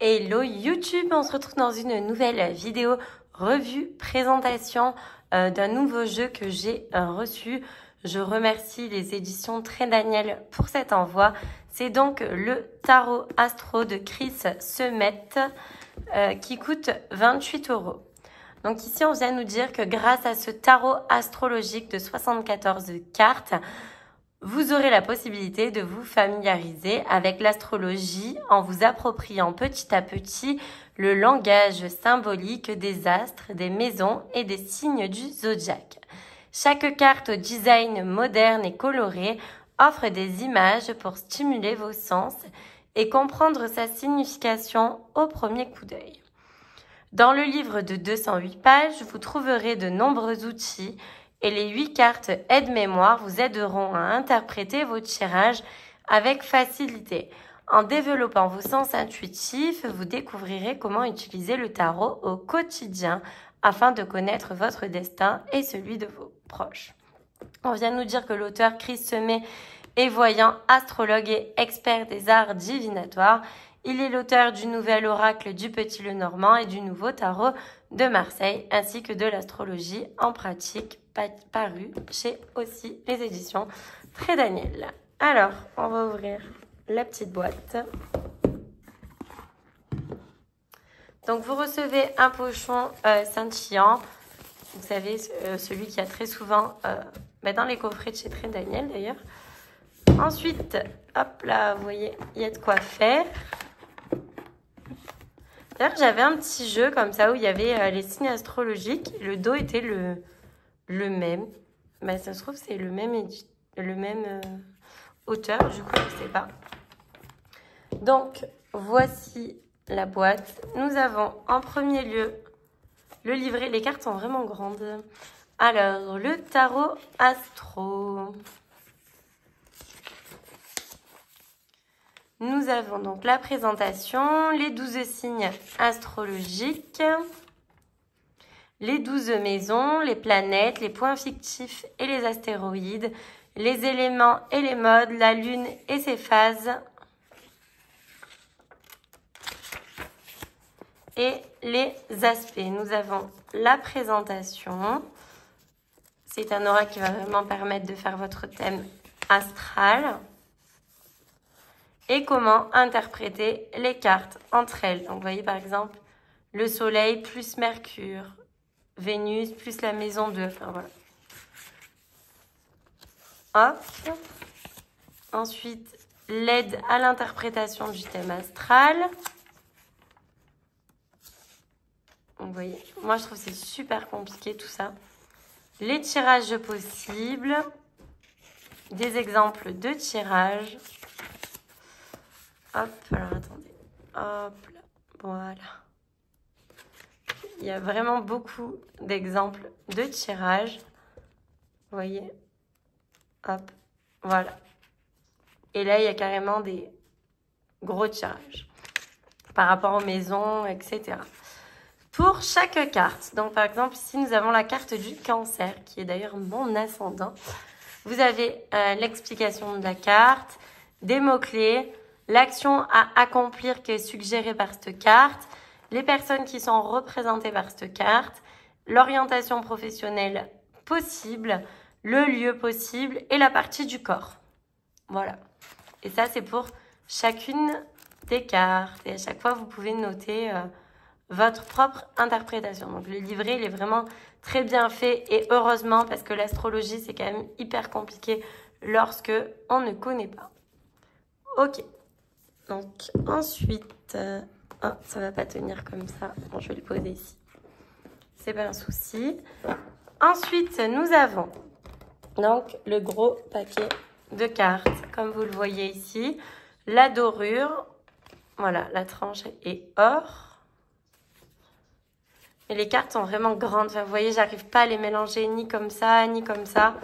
Hello YouTube, on se retrouve dans une nouvelle vidéo revue, présentation d'un nouveau jeu que j'ai reçu. Je remercie les éditions Très Daniel pour cet envoi. C'est donc le Tarot Astro de Chris Semet qui coûte 28 €. Donc ici, on vient nous dire que grâce à ce tarot astrologique de 74 cartes, vous aurez la possibilité de vous familiariser avec l'astrologie en vous appropriant petit à petit le langage symbolique des astres, des maisons et des signes du zodiaque. Chaque carte au design moderne et coloré offre des images pour stimuler vos sens et comprendre sa signification au premier coup d'œil. Dans le livre de 208 pages, vous trouverez de nombreux outils et les 8 cartes aide-mémoire vous aideront à interpréter vos tirages avec facilité. En développant vos sens intuitifs, vous découvrirez comment utiliser le tarot au quotidien afin de connaître votre destin et celui de vos proches. On vient nous dire que l'auteur Chris Semet est voyant, astrologue et expert des arts divinatoires. Il est l'auteur du nouvel oracle du Petit Lenormand et du nouveau tarot de Marseille, ainsi que de l'astrologie en pratique, paru chez aussi les éditions Très Daniel. Alors, on va ouvrir la petite boîte. Donc, vous recevez un pochon scintillant. Vous savez, celui qui a très souvent dans les coffrets de chez Très Daniel d'ailleurs. Ensuite, hop là, vous voyez, il y a de quoi faire. D'ailleurs, j'avais un petit jeu comme ça où il y avait les signes astrologiques. Le dos était le même. Ben, ça se trouve, c'est le même auteur. Du coup, je ne sais pas. Donc, voici la boîte. Nous avons en premier lieu le livret. Les cartes sont vraiment grandes. Alors, le tarot astro. Nous avons donc la présentation, les 12 signes astrologiques, les 12 maisons, les planètes, les points fictifs et les astéroïdes, les éléments et les modes, la lune et ses phases, et les aspects. Nous avons la présentation. C'est un oracle qui va vraiment permettre de faire votre thème astral. Et comment interpréter les cartes entre elles. Donc, vous voyez par exemple le soleil plus Mercure, Vénus plus la maison 2. Enfin, voilà. Hop. Ensuite, l'aide à l'interprétation du thème astral. Vous voyez, moi je trouve que c'est super compliqué tout ça. Les tirages possibles. Des exemples de tirages. Hop, alors attendez. Hop là, voilà. Il y a vraiment beaucoup d'exemples de tirages. Vous voyez? Hop, voilà. Et là, il y a carrément des gros tirages par rapport aux maisons, etc. Pour chaque carte, donc par exemple, ici, nous avons la carte du cancer, qui est d'ailleurs mon ascendant. Vous avez l'explication de la carte, des mots-clés, l'action à accomplir qui est suggérée par cette carte, les personnes qui sont représentées par cette carte, l'orientation professionnelle possible, le lieu possible et la partie du corps. Voilà. Et ça, c'est pour chacune des cartes. Et à chaque fois, vous pouvez noter votre propre interprétation. Donc, le livret, il est vraiment très bien fait et heureusement parce que l'astrologie, c'est quand même hyper compliqué lorsque on ne connaît pas. Ok. Donc, ensuite, ça va pas tenir comme ça. Bon, je vais le poser ici. C'est pas un souci. Ensuite, nous avons donc le gros paquet de cartes, comme vous le voyez ici. La dorure. Voilà, la tranche est or. Et les cartes sont vraiment grandes. Enfin, vous voyez, j'arrive pas à les mélanger ni comme ça, ni comme ça.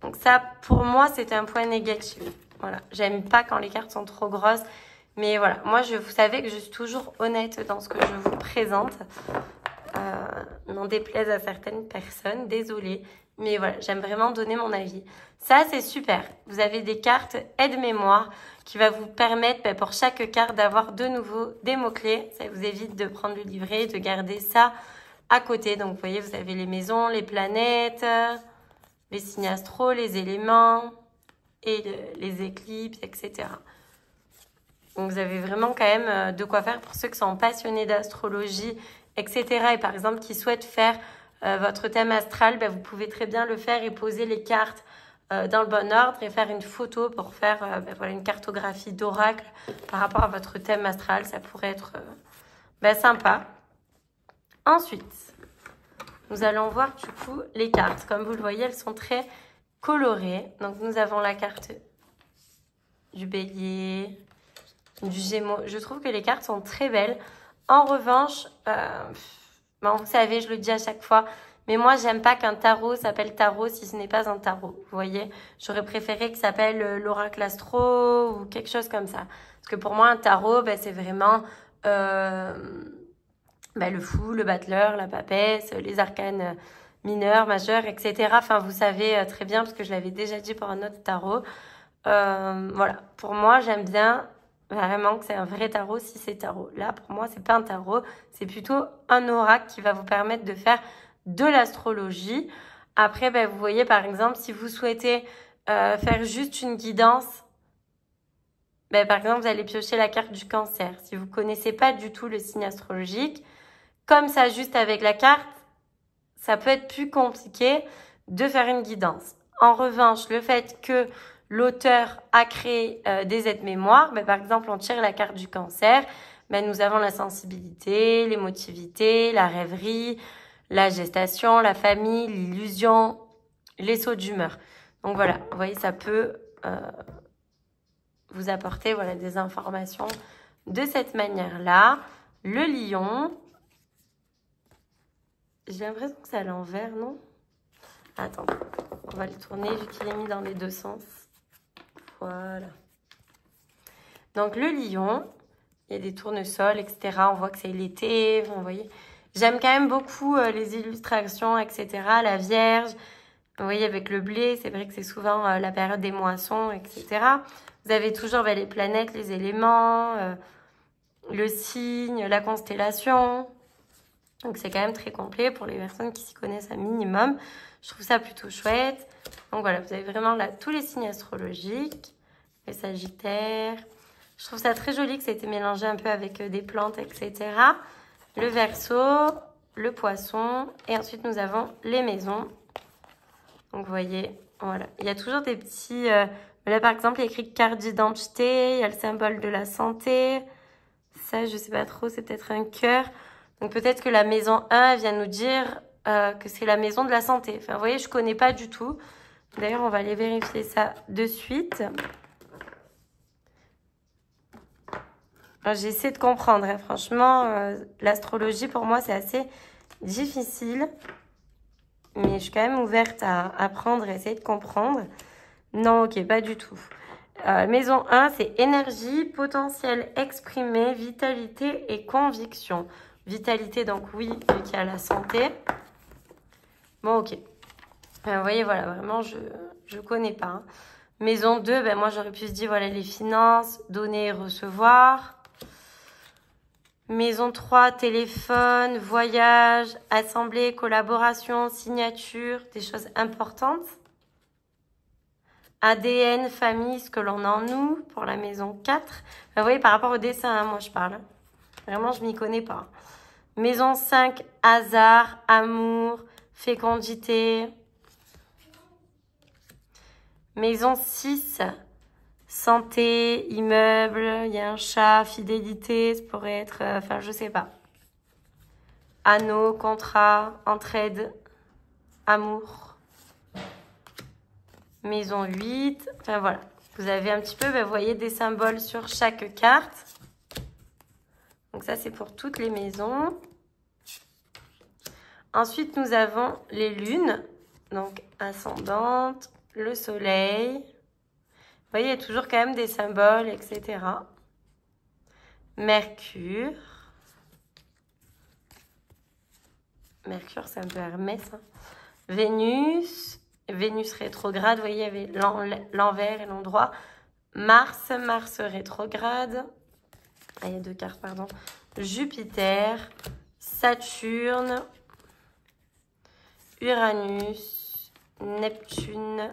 Donc ça, pour moi, c'est un point négatif. Voilà, j'aime pas quand les cartes sont trop grosses. Mais voilà, moi, vous savez que je suis toujours honnête dans ce que je vous présente. N'en déplaise à certaines personnes, désolée. Mais voilà, j'aime vraiment donner mon avis. Ça, c'est super. Vous avez des cartes aide-mémoire qui va vous permettre pour chaque carte d'avoir de nouveau des mots-clés. Ça vous évite de prendre le livret, de garder ça à côté. Donc, vous voyez, vous avez les maisons, les planètes, les signes astro, les éléments et les éclipses, etc. Donc, vous avez vraiment quand même de quoi faire pour ceux qui sont passionnés d'astrologie, etc. Et par exemple, qui souhaitent faire votre thème astral, vous pouvez très bien le faire et poser les cartes dans le bon ordre et faire une photo pour faire voilà, une cartographie d'oracle par rapport à votre thème astral. Ça pourrait être sympa. Ensuite, nous allons voir du coup les cartes. Comme vous le voyez, elles sont très colorées. Donc, nous avons la carte du bélier, du gémeaux. Je trouve que les cartes sont très belles. En revanche, vous savez, je le dis à chaque fois, mais moi, j'aime pas qu'un tarot s'appelle tarot si ce n'est pas un tarot. Vous voyez, j'aurais préféré que ça s'appelle l'oracle astro ou quelque chose comme ça. Parce que pour moi, un tarot, c'est vraiment le fou, le battleur, la papesse, les arcanes mineurs, majeurs, etc. Enfin, vous savez très bien, parce que je l'avais déjà dit pour un autre tarot. Voilà, pour moi, j'aime bien vraiment que c'est un vrai tarot si c'est tarot. Là, pour moi, c'est pas un tarot, c'est plutôt un oracle qui va vous permettre de faire de l'astrologie. Après, vous voyez, par exemple, si vous souhaitez faire juste une guidance, par exemple, vous allez piocher la carte du cancer. Si vous connaissez pas du tout le signe astrologique, comme ça, juste avec la carte, ça peut être plus compliqué de faire une guidance. En revanche, le fait que l'auteur a créé des aides-mémoires, par exemple, on tire la carte du cancer, nous avons la sensibilité, l'émotivité, la rêverie, la gestation, la famille, l'illusion, les sauts d'humeur. Donc voilà, vous voyez, ça peut vous apporter des informations de cette manière-là. Le lion, j'ai l'impression que c'est à l'envers, non? Attends, on va le tourner vu qu'il est mis dans les deux sens. Voilà. Donc le lion, il y a des tournesols, etc. On voit que c'est l'été, vous voyez. J'aime quand même beaucoup les illustrations, etc. La Vierge, vous voyez, avec le blé, c'est vrai que c'est souvent la période des moissons, etc. Vous avez toujours les planètes, les éléments, le signe, la constellation. Donc, c'est quand même très complet pour les personnes qui s'y connaissent un minimum. Je trouve ça plutôt chouette. Donc, voilà, vous avez vraiment là tous les signes astrologiques. Les Sagittaires. Je trouve ça très joli que ça ait été mélangé un peu avec des plantes, etc. Le Verseau, le Poisson. Et ensuite, nous avons les maisons. Donc, vous voyez, voilà. Il y a toujours des petits... là, par exemple, il y a écrit carte d'identité. Il y a le symbole de la santé. Ça, je sais pas trop, c'est peut-être un cœur. Donc, peut-être que la maison 1 vient nous dire que c'est la maison de la santé. Enfin, vous voyez, je connais pas du tout. D'ailleurs, on va aller vérifier ça de suite. J'essaie de comprendre. Hein. Franchement, l'astrologie, pour moi, c'est assez difficile. Mais je suis quand même ouverte à apprendre et essayer de comprendre. Non, ok, pas du tout. Maison 1, c'est énergie, potentiel exprimé, vitalité et conviction. Vitalité, donc oui, vu qu'il y a la santé. Bon, ok. Vous voyez, voilà, vraiment, je connais pas. Hein. Maison 2, moi, j'aurais pu se dire, voilà, les finances, donner et recevoir. Maison 3, téléphone, voyage, assemblée, collaboration, signature, des choses importantes. ADN, famille, ce que l'on a en nous, pour la maison 4. Vous voyez, par rapport au dessin, hein, moi, je parle. Vraiment, je m'y connais pas. Maison 5, hasard, amour, fécondité. Maison 6, santé, immeuble, il y a un chat, fidélité, ça pourrait être, enfin, je sais pas. Anneau, contrat, entraide, amour. Maison 8, enfin voilà. Vous avez un petit peu, vous voyez, des symboles sur chaque carte. Donc ça, c'est pour toutes les maisons. Ensuite, nous avons les lunes. Donc, ascendante, le soleil. Vous voyez, il y a toujours quand même des symboles, etc. Mercure. Mercure, c'est un peu Hermès. Hein. Vénus, Vénus rétrograde, vous voyez, il y avait l'envers et l'endroit. Mars, Mars rétrograde. Ah, il y a 2 cartes, pardon. Jupiter, Saturne, Uranus, Neptune,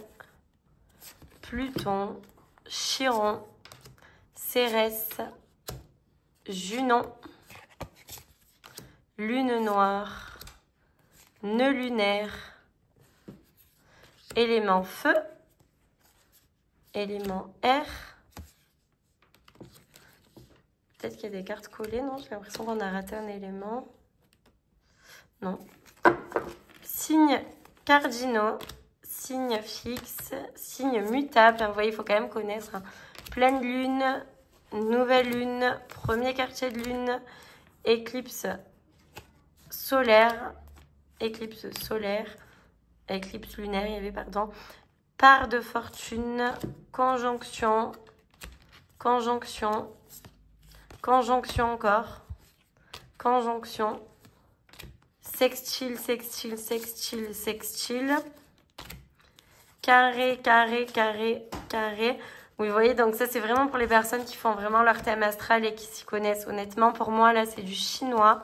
Pluton, Chiron, Cérès, Junon, Lune noire, nœud lunaire, élément feu, élément air. Peut-être qu'il y a des cartes collées, non? J'ai l'impression qu'on a raté un élément. Non. Signes cardinaux, signes fixes, signes mutables. Vous voyez, il faut quand même connaître. Hein. Pleine lune, nouvelle lune, premier quartier de lune, éclipse solaire, éclipse lunaire, il y avait, pardon. Part de fortune, conjonction encore, conjonction, sextile, carré. Oui, vous voyez, donc ça, c'est vraiment pour les personnes qui font vraiment leur thème astral et qui s'y connaissent. Honnêtement, pour moi, là, c'est du chinois.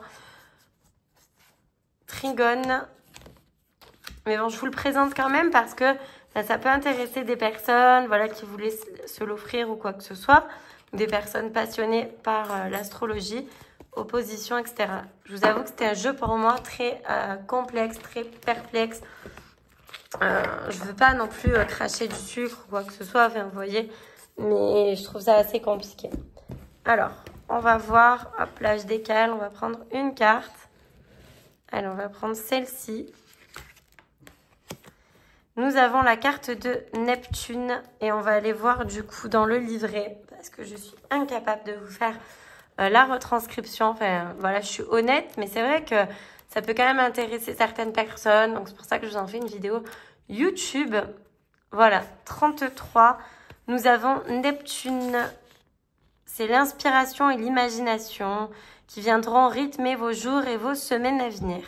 Trigone. Mais bon, je vous le présente quand même parce que ben, ça peut intéresser des personnes voilà, qui voulaient se l'offrir ou quoi que ce soit. Des personnes passionnées par l'astrologie, opposition, etc. Je vous avoue que c'était un jeu pour moi très complexe, très perplexe. Je ne veux pas non plus cracher du sucre ou quoi que ce soit, enfin, vous voyez, mais je trouve ça assez compliqué. Alors, on va voir, hop là je décale, on va prendre une carte. Allez, on va prendre celle-ci. Nous avons la carte de Neptune et on va aller voir du coup dans le livret parce que je suis incapable de vous faire la retranscription. Enfin, voilà, je suis honnête, mais c'est vrai que ça peut quand même intéresser certaines personnes. Donc, c'est pour ça que je vous en fais une vidéo YouTube. Voilà, 33. Nous avons Neptune. C'est l'inspiration et l'imagination qui viendront rythmer vos jours et vos semaines à venir.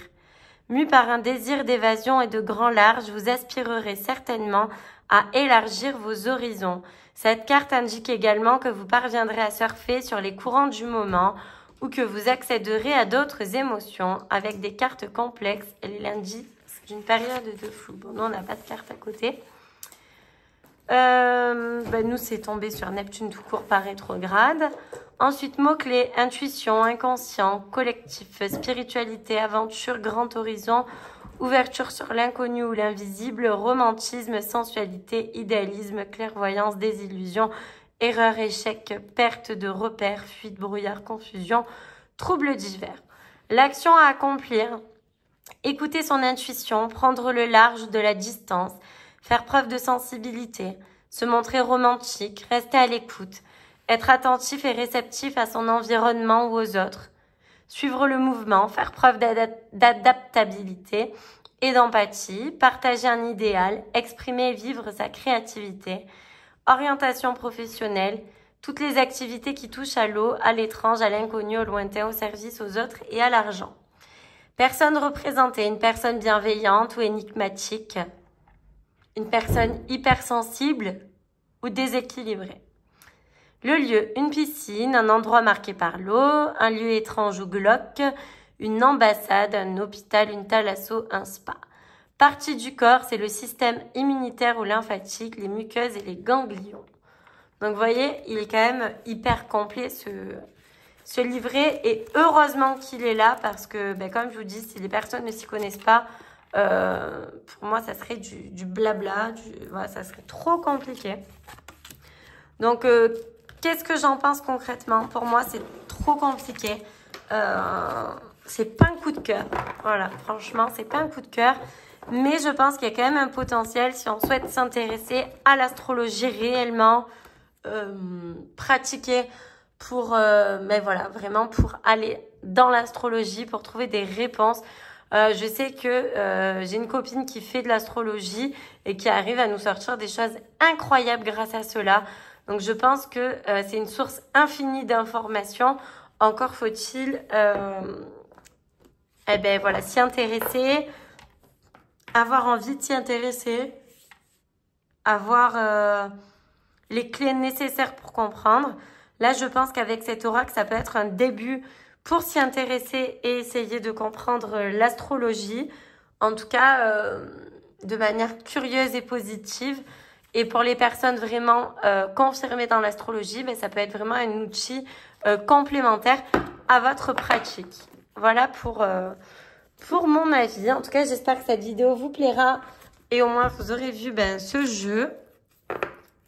Mû par un désir d'évasion et de grand large, vous aspirerez certainement à élargir vos horizons. Cette carte indique également que vous parviendrez à surfer sur les courants du moment ou que vous accéderez à d'autres émotions avec des cartes complexes et l'indice d'une période de flou. Bon, nous, on n'a pas de carte à côté. Nous, c'est tombé sur Neptune tout court par rétrograde. Ensuite, mots-clés, intuition, inconscient, collectif, spiritualité, aventure, grand horizon, ouverture sur l'inconnu ou l'invisible, romantisme, sensualité, idéalisme, clairvoyance, désillusion, erreur, échec, perte de repères, fuite, brouillard, confusion, troubles divers. L'action à accomplir, écouter son intuition, prendre le large de la distance, faire preuve de sensibilité, se montrer romantique, rester à l'écoute, être attentif et réceptif à son environnement ou aux autres, suivre le mouvement, faire preuve d'adaptabilité et d'empathie, partager un idéal, exprimer et vivre sa créativité, orientation professionnelle, toutes les activités qui touchent à l'eau, à l'étrange, à l'inconnu, au lointain, au service, aux autres et à l'argent. Personne représentée, une personne bienveillante ou énigmatique, une personne hypersensible ou déséquilibrée. Le lieu, une piscine, un endroit marqué par l'eau, un lieu étrange ou glauque, une ambassade, un hôpital, une thalasso, un spa. Partie du corps, c'est le système immunitaire ou lymphatique, les muqueuses et les ganglions. Donc vous voyez, il est quand même hyper complet ce livret et heureusement qu'il est là parce que, comme je vous dis, si les personnes ne s'y connaissent pas, pour moi, ça serait du blabla, voilà, ça serait trop compliqué. Donc, qu'est-ce que j'en pense concrètement? Pour moi, c'est trop compliqué. C'est pas un coup de cœur. Voilà, franchement, c'est pas un coup de cœur. Mais je pense qu'il y a quand même un potentiel si on souhaite s'intéresser à l'astrologie réellement, pratiquer pour, voilà, vraiment pour aller dans l'astrologie, pour trouver des réponses. Je sais que j'ai une copine qui fait de l'astrologie et qui arrive à nous sortir des choses incroyables grâce à cela. Donc, je pense que c'est une source infinie d'informations. Encore faut-il voilà, s'y intéresser. avoir envie de s'y intéresser, avoir les clés nécessaires pour comprendre. Là, je pense qu'avec cet oracle, ça peut être un début pour s'y intéresser et essayer de comprendre l'astrologie. En tout cas, de manière curieuse et positive. Et pour les personnes vraiment confirmées dans l'astrologie, ben, ça peut être vraiment un outil complémentaire à votre pratique. Voilà pour mon avis. En tout cas, j'espère que cette vidéo vous plaira. Et au moins, vous aurez vu ce jeu.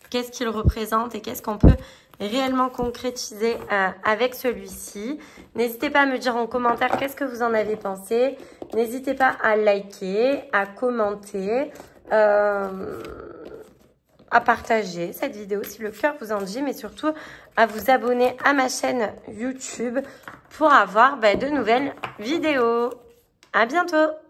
Qu'est-ce qu'il représente et qu'est-ce qu'on peut réellement concrétiser avec celui-ci. N'hésitez pas à me dire en commentaire qu'est-ce que vous en avez pensé. N'hésitez pas à liker, à commenter, à partager cette vidéo si le cœur vous en dit, mais surtout à vous abonner à ma chaîne YouTube pour avoir de nouvelles vidéos. À bientôt!